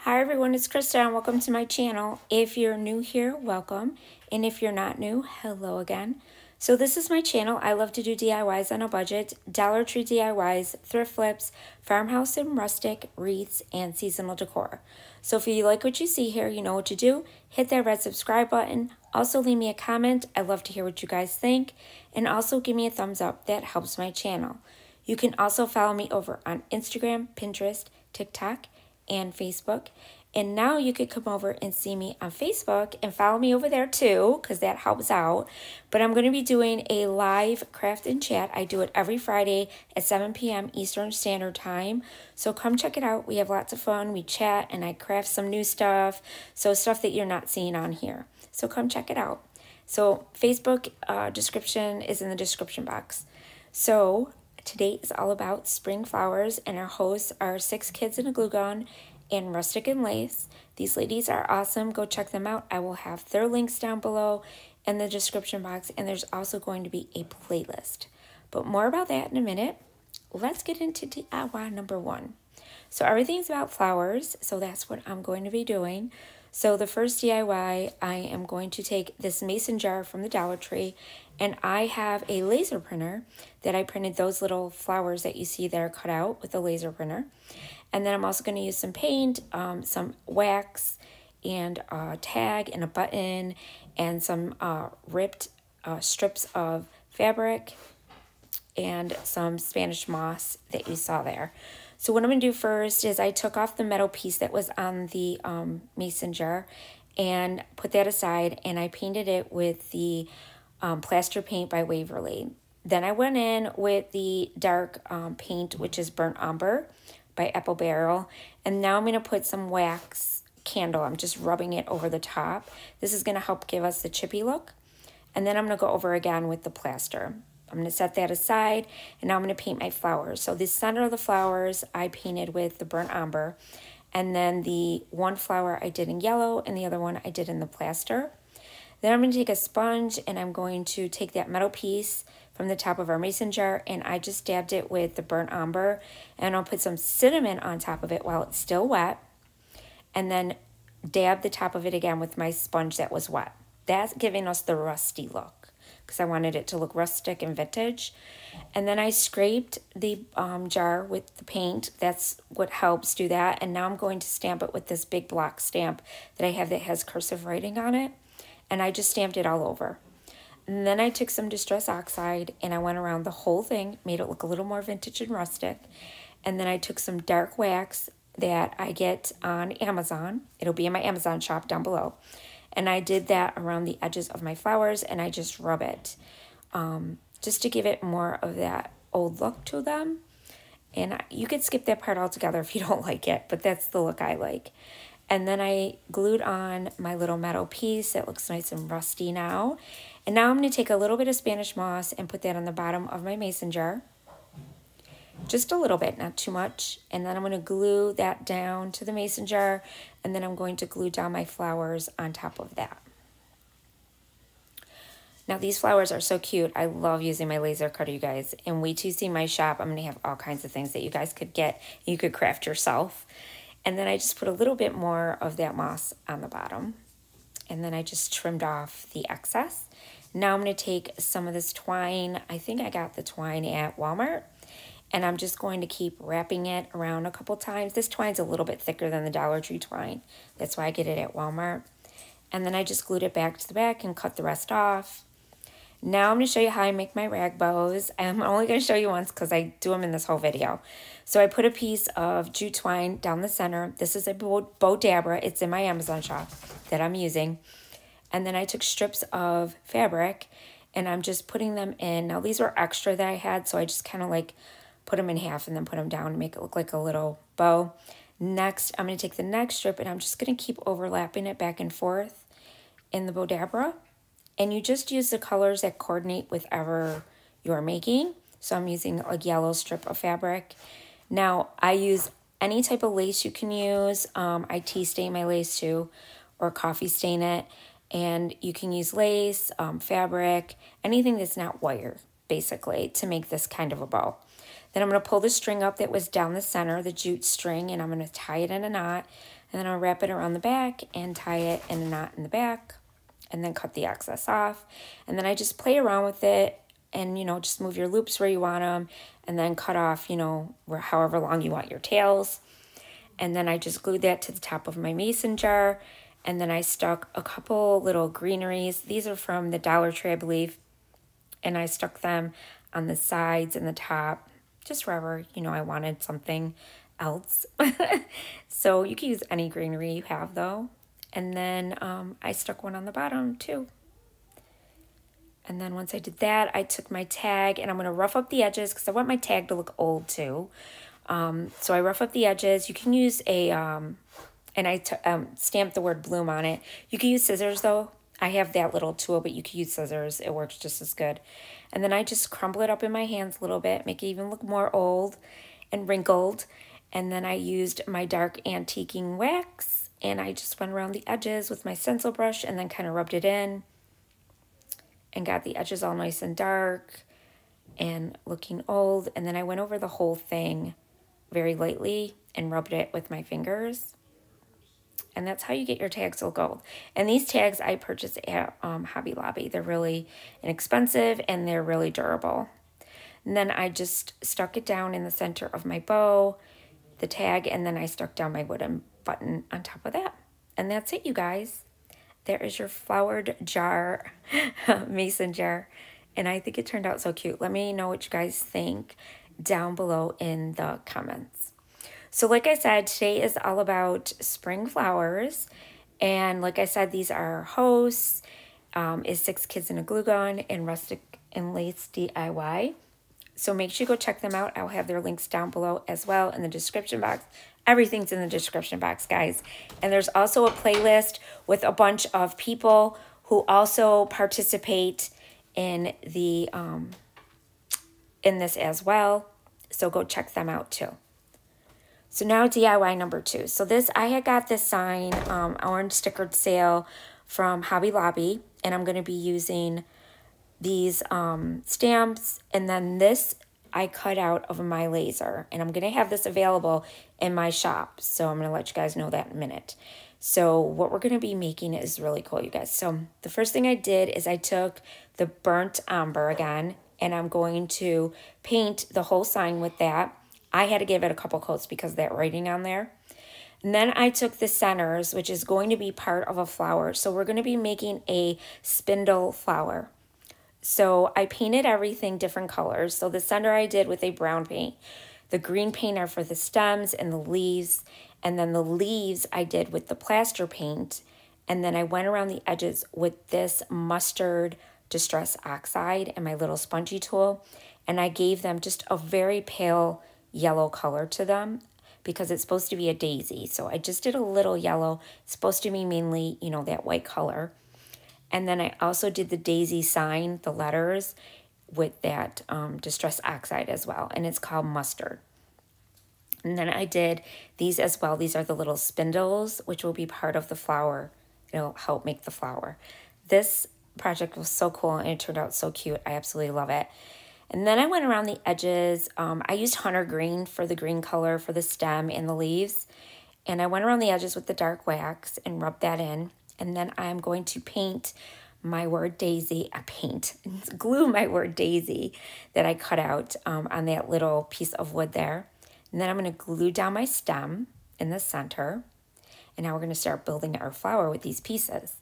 Hi everyone, it's Krista and welcome to my channel. If you're new here, welcome. And if you're not new, hello again. So this is my channel. I love to do DIYs on a budget, Dollar Tree DIYs, thrift flips, farmhouse and rustic, wreaths, and seasonal decor. So if you like what you see here, you know what to do. Hit that red subscribe button. Also leave me a comment. I love to hear what you guys think. And also give me a thumbs up. That helps my channel. You can also follow me over on Instagram, Pinterest, TikTok, and Facebook. And now you could come over and see me on Facebook and follow me over there too, because that helps out. But I'm going to be doing a live craft and chat. I do it every Friday at 7 p.m. Eastern Standard Time. So come check it out. We have lots of fun. We chat and I craft some new stuff. So stuff that you're not seeing on here. So come check it out. So Facebook description is in the description box. So today is all about spring flowers, and our hosts are 6 Kids in a Glue Gun and Rustic and Lace. These ladies are awesome. Go check them out. I will have their links down below in the description box, and there's also going to be a playlist. But more about that in a minute. Let's get into DIY number 1. So everything's about flowers, so that's what I'm going to be doing. So the first DIY, I am going to take this mason jar from the Dollar Tree, and I have a laser printer that I printed those little flowers that you see there cut out with a laser printer. And then I'm also going to use some paint, some wax, and a tag and a button, and some ripped strips of fabric, and some Spanish moss that you saw there. So what I'm going to do first is I took off the metal piece that was on the mason jar and put that aside, and I painted it with the plaster paint by Waverly. Then I went in with the dark paint, which is burnt umber by Apple Barrel, and now I'm going to put some wax candle. I'm just rubbing it over the top. This is going to help give us the chippy look, and then I'm going to go over again with the plaster. I'm going to set that aside, and now I'm going to paint my flowers. So the center of the flowers I painted with the burnt umber, and then the one flower I did in yellow, and the other one I did in the plaster. Then I'm going to take a sponge, and I'm going to take that metal piece from the top of our mason jar, and I just dabbed it with the burnt umber, and I'll put some cinnamon on top of it while it's still wet, and then dab the top of it again with my sponge that was wet. That's giving us the rusty look, because I wanted it to look rustic and vintage. And then I scraped the jar with the paint. That's what helps do that. And now I'm going to stamp it with this big block stamp that I have that has cursive writing on it. And I just stamped it all over. And then I took some Distress Oxide and I went around the whole thing, made it look a little more vintage and rustic. And then I took some dark wax that I get on Amazon. It'll be in my Amazon shop down below. And I did that around the edges of my flowers, and I just rub it just to give it more of that old look to them. And you could skip that part altogether if you don't like it, but that's the look I like. And then I glued on my little metal piece that looks nice and rusty now. And now I'm going to take a little bit of Spanish moss and put that on the bottom of my mason jar. Just a little bit, not too much. And then I'm going to glue that down to the mason jar, and then I'm going to glue down my flowers on top of that. Now these flowers are so cute. I love using my laser cutter, you guys. And wait till you see my shop. I'm going to have all kinds of things that you guys could get. You could craft yourself. And then I just put a little bit more of that moss on the bottom. And then I just trimmed off the excess. Now I'm going to take some of this twine. I think I got the twine at Walmart. And I'm just going to keep wrapping it around a couple times. This twine's a little bit thicker than the Dollar Tree twine. That's why I get it at Walmart. And then I just glued it back to the back and cut the rest off. Now I'm going to show you how I make my rag bows. I'm only going to show you once because I do them in this whole video. So I put a piece of jute twine down the center. This is a bow dabra. It's in my Amazon shop that I'm using. And then I took strips of fabric and I'm just putting them in. Now these were extra that I had, so I just kind of like put them in half and then put them down to make it look like a little bow. Next, I'm going to take the next strip and I'm just going to keep overlapping it back and forth in the bow dabra. And you just use the colors that coordinate with whatever you're making. So I'm using a yellow strip of fabric. Now, I use any type of lace you can use. I tea stain my lace too, or coffee stain it. And you can use lace, fabric, anything that's not wire, basically, to make this kind of a bow. Then I'm going to pull the string up that was down the center, the jute string, and I'm going to tie it in a knot. And then I'll wrap it around the back and tie it in a knot in the back. And then cut the excess off. And then I just play around with it and, you know, just move your loops where you want them. And then cut off, you know, however long you want your tails. And then I just glued that to the top of my mason jar. And then I stuck a couple little greeneries. These are from the Dollar Tree, I believe. And I stuck them on the sides and the top, just wherever, you know, I wanted something else. So you can use any greenery you have, though. And then I stuck one on the bottom, too. And then once I did that, I took my tag, and I'm going to rough up the edges because I want my tag to look old, too. So I rough up the edges. You can use a, and I stamped the word bloom on it. You can use scissors, though. I have that little tool, but you can use scissors. It works just as good. And then I just crumble it up in my hands a little bit, make it even look more old and wrinkled. And then I used my dark antiquing wax, and I just went around the edges with my stencil brush and then kind of rubbed it in and got the edges all nice and dark and looking old. And then I went over the whole thing very lightly and rubbed it with my fingers. And that's how you get your tags to look old. And these tags I purchased at Hobby Lobby. They're really inexpensive and they're really durable. And then I just stuck it down in the center of my bow, the tag, and then I stuck down my wooden button on top of that. And that's it, you guys. There is your flowered jar, mason jar. And I think it turned out so cute. Let me know what you guys think down below in the comments. So like I said, today is all about spring flowers. And like I said, these are hosts, is 6 Kids in a Glue Gun, and Rustic and Lace DIY. So make sure you go check them out. I'll have their links down below as well in the description box. Everything's in the description box, guys. And there's also a playlist with a bunch of people who also participate in the in this as well. So go check them out too. So now DIY number 2. So this, I had got this sign, orange stickered sale from Hobby Lobby, and I'm going to be using these stamps, and then this I cut out of my laser, and I'm going to have this available in my shop. So I'm going to let you guys know that in a minute. So what we're going to be making is really cool, you guys. So the first thing I did is I took the burnt umber again, and I'm going to paint the whole sign with that. I had to give it a couple coats because of that writing on there. And then I took the centers, which is going to be part of a flower. So we're going to be making a spindle flower. So I painted everything different colors. So the center I did with a brown paint. The green paint are for the stems and the leaves. And then the leaves I did with the plaster paint. And then I went around the edges with this mustard distress oxide and my little spongy tool. And I gave them just a very pale yellow color to them because it's supposed to be a daisy. So I just did a little yellow. It's supposed to be mainly, you know, that white color. And then I also did the daisy sign, the letters, with that distress oxide as well. And it's called mustard. And then I did these as well. These are the little spindles, which will be part of the flower. It'll help make the flower. This project was so cool and it turned out so cute. I absolutely love it. And then I went around the edges. I used hunter green for the green color for the stem and the leaves. And I went around the edges with the dark wax and rubbed that in. And then I'm going to paint my word daisy. Glue my word daisy that I cut out on that little piece of wood there. And then I'm going to glue down my stem in the center. And now we're going to start building our flower with these pieces.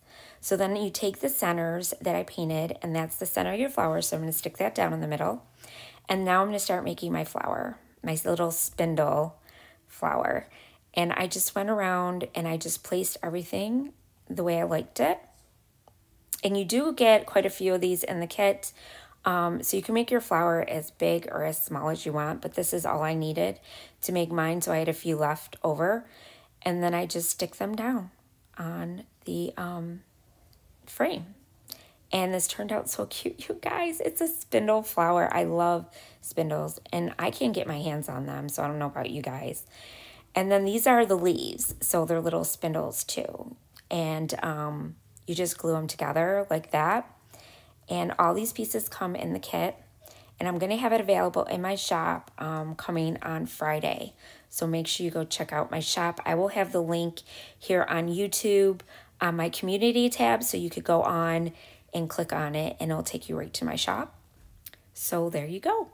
So then you take the centers that I painted, and that's the center of your flower. So I'm going to stick that down in the middle. And now I'm going to start making my flower, my little spindle flower. And I just went around and I just placed everything the way I liked it. And you do get quite a few of these in the kit. So you can make your flower as big or as small as you want, but this is all I needed to make mine. So I had a few left over. And then I just stick them down on the frame. And this turned out so cute, you guys. It's a spindle flower. I love spindles, and I can't get my hands on them, so I don't know about you guys. And then these are the leaves, so they're little spindles too. And you just glue them together like that. And all these pieces come in the kit. and I'm going to have it available in my shop coming on Friday. So make sure you go check out my shop. I will have the link here on YouTube on my community tab, so you could go on and click on it and it'll take you right to my shop. So there you go.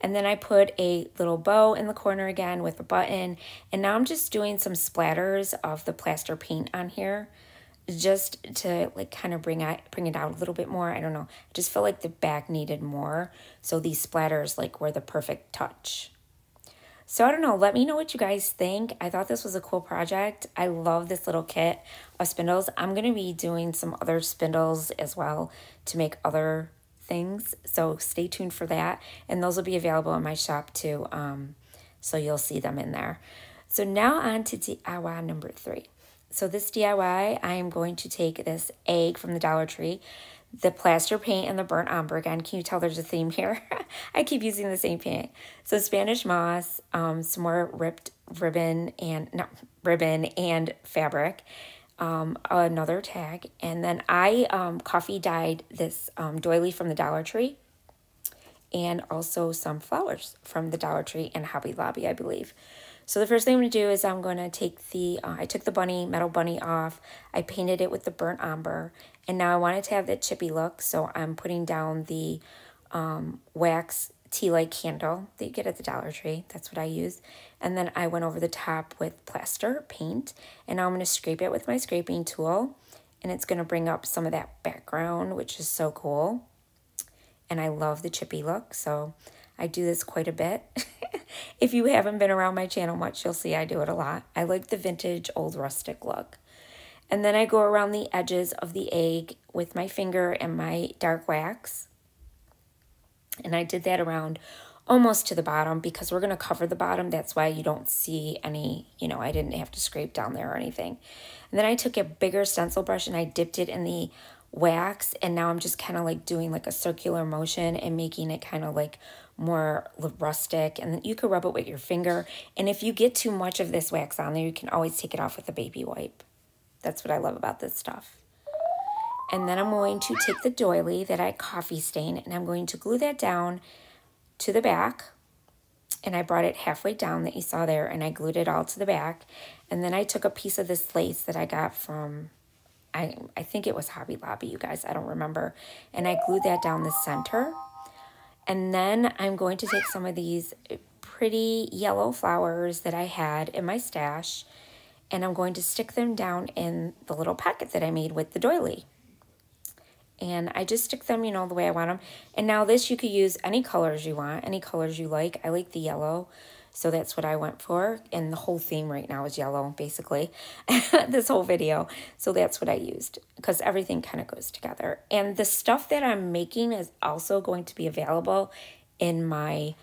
And then I put a little bow in the corner again with a button, and now I'm just doing some splatters of the plaster paint on here just to like kind of bring it out a little bit more. I don't know, I just felt like the back needed more, so these splatters like were the perfect touch. So I don't know, let me know what you guys think. I thought this was a cool project. I love this little kit of spindles. I'm going to be doing some other spindles as well to make other things, so stay tuned for that, and those will be available in my shop too, so you'll see them in there. So now on to DIY number 3. So this DIY, I am going to take this egg from the Dollar Tree, the plaster paint, and the burnt umber. Again, can you tell there's a theme here? I keep using the same paint. So Spanish moss, some more ripped ribbon and fabric, another tag, and then I coffee dyed this doily from the Dollar Tree, and also some flowers from the Dollar Tree and Hobby Lobby, I believe. So the first thing I'm going to do is I'm going to take the, I took the metal bunny off, I painted it with the burnt umber, and now I want it to have that chippy look, so I'm putting down the wax tea light candle that you get at the Dollar Tree. That's what I used. And then I went over the top with plaster paint, and now I'm going to scrape it with my scraping tool, and it's going to bring up some of that background, which is so cool. And I love the chippy look, so I do this quite a bit. If you haven't been around my channel much, you'll see I do it a lot. I like the vintage old rustic look. And then I go around the edges of the egg with my finger and my dark wax. And I did that around almost to the bottom because we're going to cover the bottom. That's why you don't see any, you know, I didn't have to scrape down there or anything. And then I took a bigger stencil brush and I dipped it in the wax, and now I'm just kind of like doing like a circular motion and making it kind of like more rustic. And then you could rub it with your finger, and if you get too much of this wax on there, you can always take it off with a baby wipe. That's what I love about this stuff. And then I'm going to take the doily that I coffee stained, and I'm going to glue that down to the back, and I brought it halfway down that you saw there, and I glued it all to the back. And then I took a piece of this lace that I got from, I think it was Hobby Lobby, you guys, I don't remember. And I glued that down the center. And then I'm going to take some of these pretty yellow flowers that I had in my stash, and I'm going to stick them down in the little pocket that I made with the doily. And I just stick them, you know, the way I want them. And now this, you could use any colors you want, any colors you like. I like the yellow, so that's what I went for. And the whole theme right now is yellow, basically, this whole video. So that's what I used, because everything kind of goes together. And the stuff that I'm making is also going to be available in my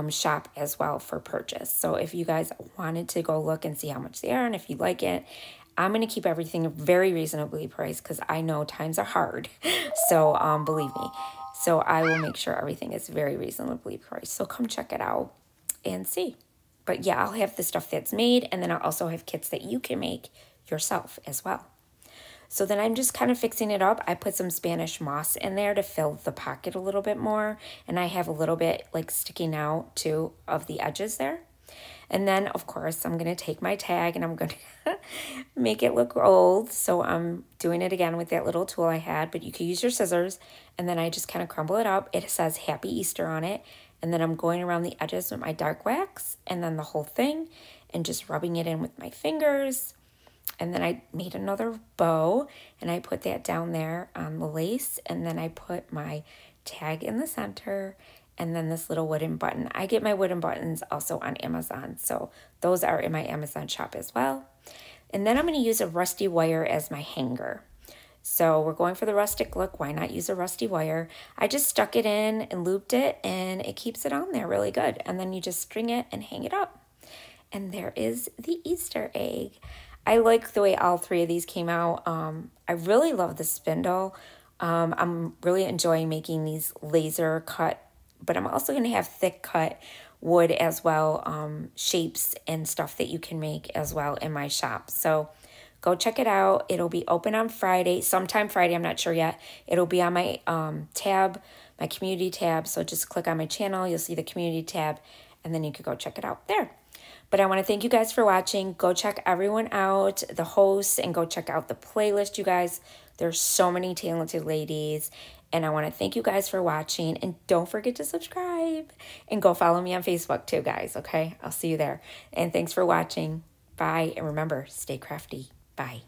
shop as well for purchase. So if you guys wanted to go look and see how much they are, and if you like it, I'm going to keep everything very reasonably priced because I know times are hard. So believe me. So I will make sure everything is very reasonably priced. So come check it out and see. But yeah, I'll have the stuff that's made, and then I'll also have kits that you can make yourself as well. So then I'm just kind of fixing it up. I put some Spanish moss in there to fill the pocket a little bit more, and I have a little bit like sticking out too of the edges there. And then, of course, I'm going to take my tag and I'm going to make it look old. So I'm doing it again with that little tool I had, but you can use your scissors. And then I just kind of crumble it up. It says Happy Easter on it. And then I'm going around the edges with my dark wax and then the whole thing and just rubbing it in with my fingers. And then I made another bow and I put that down there on the lace. And then I put my tag in the center. And then this little wooden button. I get my wooden buttons also on Amazon, so those are in my Amazon shop as well. And then I'm going to use a rusty wire as my hanger. So we're going for the rustic look. Why not use a rusty wire? I just stuck it in and looped it, and it keeps it on there really good. And then you just string it and hang it up. And there is the Easter egg. I like the way all three of these came out. I really love the spindle. I'm really enjoying making these laser cut, but I'm also going to have thick cut wood as well, shapes and stuff that you can make as well in my shop. So go check it out. It'll be open on Friday, sometime Friday, I'm not sure yet. It'll be on my tab my community tab. So just click on my channel, you'll see the community tab, and then you could go check it out there. But I want to thank you guys for watching. Go check everyone out, the hosts, and go check out the playlist, you guys. There's so many talented ladies. And I want to thank you guys for watching. And don't forget to subscribe. And go follow me on Facebook too, guys, okay? I'll see you there. And thanks for watching. Bye. And remember, stay crafty. Bye.